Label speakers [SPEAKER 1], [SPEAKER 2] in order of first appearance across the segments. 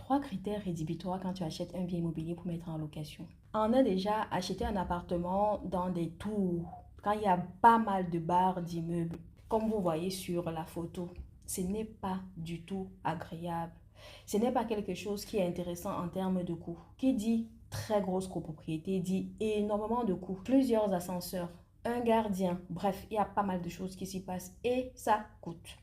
[SPEAKER 1] 3 critères rédhibitoires quand tu achètes un bien immobilier pour mettre en location. On a déjà acheté un appartement dans des tours, quand il y a pas mal de barres d'immeubles. Comme vous voyez sur la photo, ce n'est pas du tout agréable. Ce n'est pas quelque chose qui est intéressant en termes de coûts. Qui dit très grosse copropriété dit énormément de coûts. Plusieurs ascenseurs, un gardien, bref, il y a pas mal de choses qui s'y passent et ça coûte.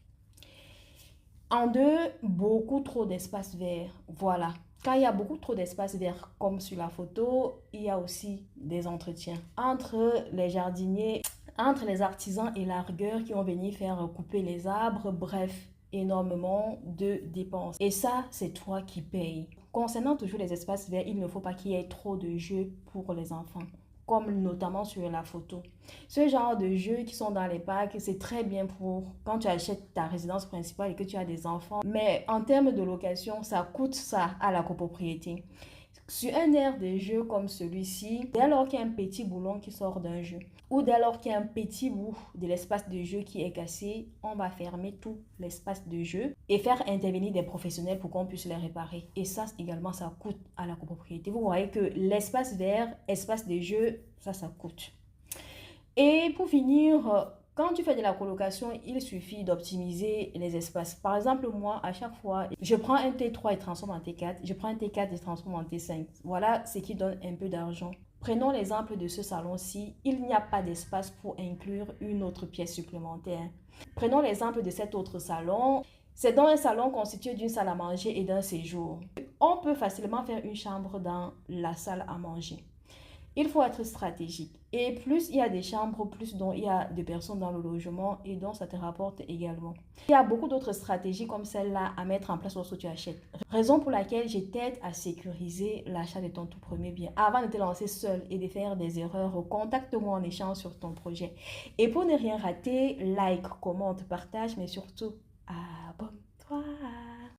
[SPEAKER 1] En deux, beaucoup trop d'espace vert. Voilà. Quand il y a beaucoup trop d'espace vert, comme sur la photo, il y a aussi des entretiens entre les jardiniers, entre les artisans et largueurs qui vont venir faire couper les arbres. Bref, énormément de dépenses. Et ça, c'est toi qui payes. Concernant toujours les espaces verts, il ne faut pas qu'il y ait trop de jeux pour les enfants, comme notamment sur la photo. Ce genre de jeux qui sont dans les parcs, c'est très bien pour quand tu achètes ta résidence principale et que tu as des enfants. Mais en termes de location, ça coûte ça à la copropriété. Sur un aire de jeu comme celui-ci, dès lors qu'il y a un petit boulon qui sort d'un jeu, ou dès lors qu'il y a un petit bout de l'espace de jeu qui est cassé, on va fermer tout l'espace de jeu et faire intervenir des professionnels pour qu'on puisse les réparer. Et ça également, ça coûte à la copropriété. Vous voyez que l'espace vert, espace de jeu, ça coûte. Et pour finir, quand tu fais de la colocation, il suffit d'optimiser les espaces. Par exemple, moi, à chaque fois, je prends un T3 et transforme en T4. Je prends un T4 et transforme en T5. Voilà ce qui donne un peu d'argent. Prenons l'exemple de ce salon-ci. Il n'y a pas d'espace pour inclure une autre pièce supplémentaire. Prenons l'exemple de cet autre salon. C'est dans un salon constitué d'une salle à manger et d'un séjour. On peut facilement faire une chambre dans la salle à manger. Il faut être stratégique. Et plus il y a des chambres, plus donc il y a de personnes dans le logement et donc ça te rapporte également. Il y a beaucoup d'autres stratégies comme celle-là à mettre en place lorsque tu achètes. Raison pour laquelle je t'aide à sécuriser l'achat de ton tout premier bien. Avant de te lancer seul et de faire des erreurs, contacte-moi en échange sur ton projet. Et pour ne rien rater, like, commente, partage, mais surtout,